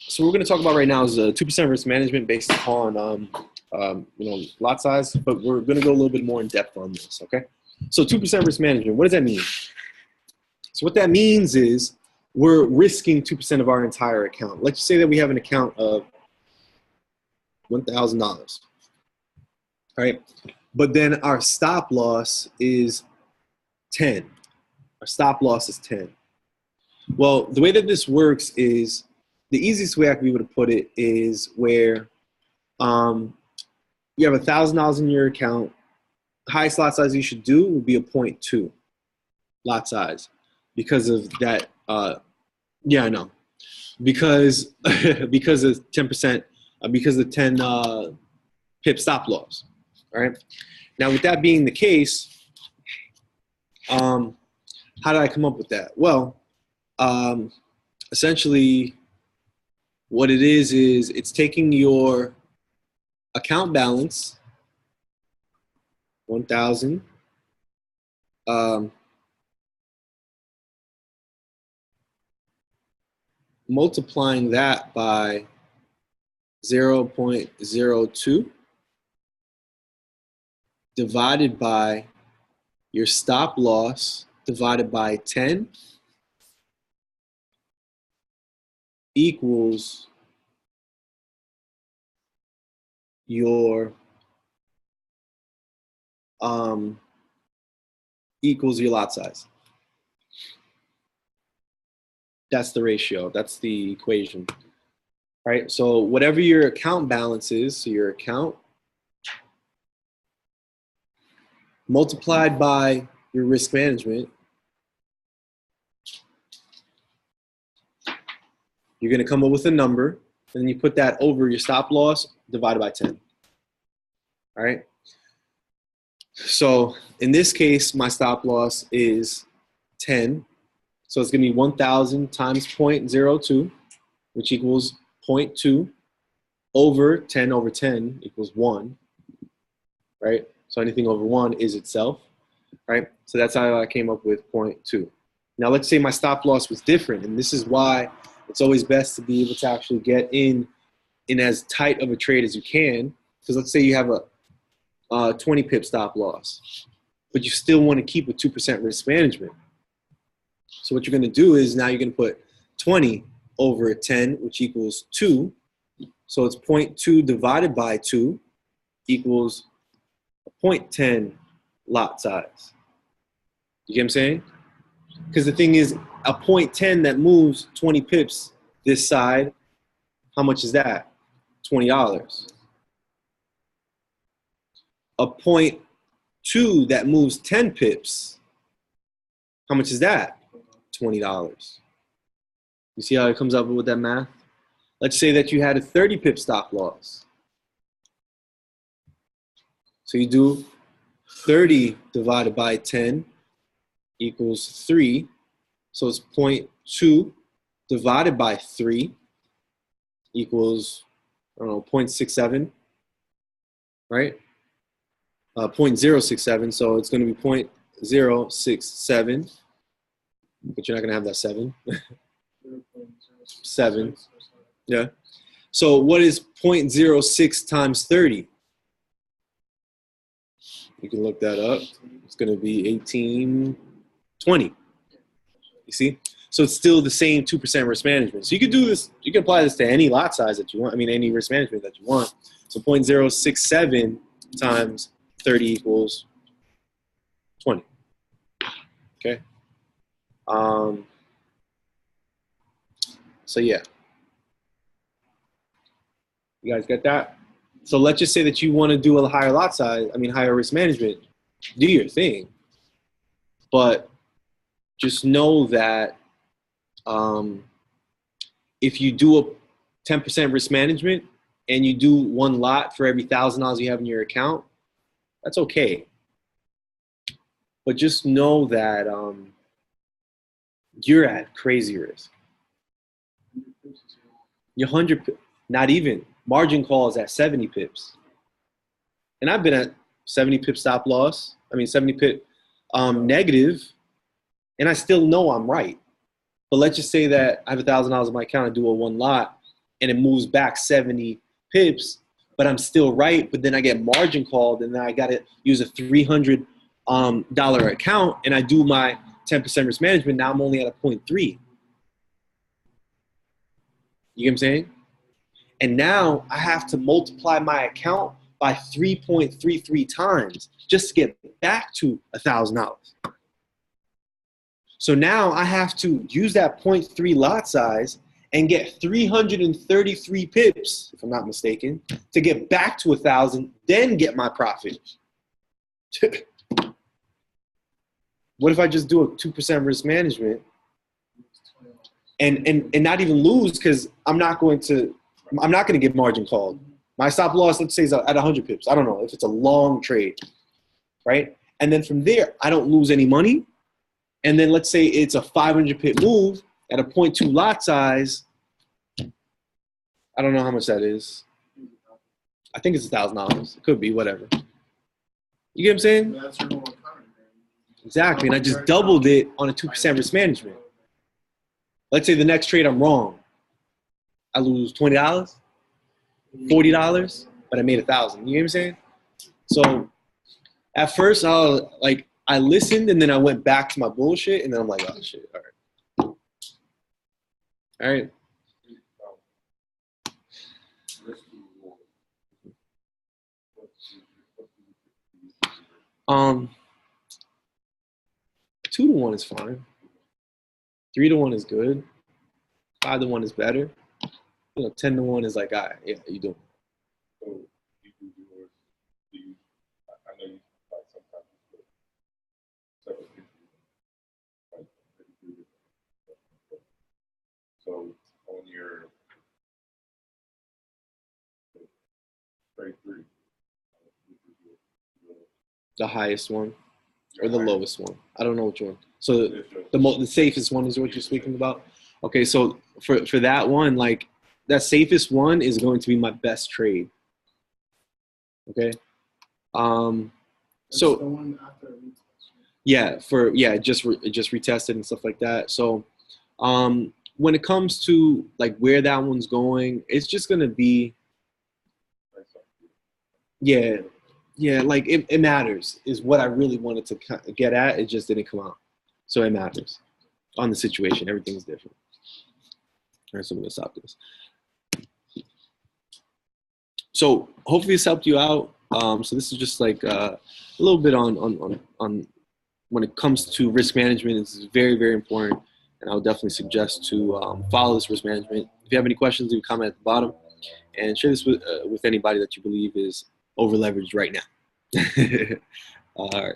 So what we're going to talk about right now is 2% risk management based upon lot size, but we're going to go a little bit more in depth on this. Okay. So 2% risk management. What does that mean? So what that means is we're risking 2% of our entire account. Let's say that we have an account of $1,000. All right. But then our stop loss is 10. Our stop loss is 10. Well, the way that this works is the easiest way I could be able to put it is where you have $1,000 in your account. The highest lot size you should do would be a 0.2 lot size because of that. Yeah, I know. Because of 10%, because of 10 pip stop loss. All right. Now, with that being the case, how did I come up with that? Well, essentially, what it is it's taking your account balance, 1,000, multiplying that by 0.02 divided by your stop loss divided by 10 equals your lot size. That's the ratio. That's the equation. All right. So whatever your account balance is, so your account multiplied by your risk management, you're going to come up with a number, and then you put that over your stop loss divided by 10. All right. So in this case, my stop loss is 10. So it's going to be 1,000 times 0.02, which equals 0.2 over 10 over 10 equals 1. Right. So anything over 1 is itself. Right. So that's how I came up with 0.2. Now let's say my stop loss was different, and this is why it's always best to be able to actually get in as tight of a trade as you can. Because let's say you have a 20 pip stop loss, but you still want to keep a 2% risk management. So what you're going to do is now you're going to put 20 over 10, which equals 2. So it's 0.2 divided by 2 equals a 0.10 lot size. You get what I'm saying? Because the thing is, a 0.10 that moves 20 pips this side, how much is that? $20. A 0.2 that moves 10 pips, how much is that? $20. You see how it comes up with that math? Let's say that you had a 30 pip stop loss. So you do 30 divided by 10 equals 3. So it's 0.2 divided by 3 equals, I don't know, 0.67, right? 0.067, so it's going to be 0.067, but you're not going to have that 7. 7, yeah. So what is 0.06 times 30? You can look that up. It's going to be 1820. You see? So it's still the same 2% risk management. So you could do this, you can apply this to any lot size that you want, any risk management that you want. So 0.067 times 30 equals 20. Okay? So yeah. You guys get that? So let's just say that you want to do a higher lot size, higher risk management. Do your thing. But just know that if you do a 10% risk management and you do one lot for every $1,000 you have in your account, that's okay. But just know that you're at crazy risk. You're 100, not even. Margin call is at 70 pips. And I've been at 70 pip stop loss. 70 pip negative, and I still know I'm right. But let's just say that I have $1,000 in my account and do a one lot. and it moves back 70 pips, but I'm still right, but then I get margin called, and then I got to use a $300 account, and I do my 10% risk management. Now I'm only at a 0.3. You get what I'm saying? And now I have to multiply my account by 3.33 times just to get back to $1,000. So now I have to use that 0.3 lot size and get 333 pips, if I'm not mistaken, to get back to 1,000, then get my profit. What if I just do a 2% risk management and not even lose, because I'm not going to get margin called. My stop loss, let's say, is at 100 pips. I don't know if it's a long trade, right? And then from there, I don't lose any money. And then let's say it's a 500 pip move at a 0.2 lot size. I don't know how much that is. I think it's $1,000. It could be, whatever. You get what I'm saying? That's your normal economy. Exactly. And I just doubled it on a 2% risk management. Let's say the next trade I'm wrong. I lose $20, $40, but I made 1,000. You know what I'm saying? So at first, I listened, and then I went back to my bullshit, and then I'm like, oh shit, all right. All right. 2-to-1 is fine. 3-to-1 is good. 5-to-1 is better. 10-to-1 is like, all right, yeah, you do. So you do yours. I know you like sometimes you put 750, like 33. So on your trade 3, The highest one or the lowest one? I don't know which one. So the safest one is what you're speaking about? Okay, so for that one, like, that safest one is going to be my best trade. Okay. So the one after just retested and stuff like that. So when it comes to like where that one's going, it's just gonna be like it matters is what I really wanted to get at. It just didn't come out, so it matters on the situation. Everything's different. All right, so I'm gonna stop this. So hopefully this helped you out. So this is just like a little bit on when it comes to risk management. It's very, very important, and I would definitely suggest to follow this risk management. If you have any questions, leave a comment at the bottom, and share this with anybody that you believe is over leveraged right now. All right.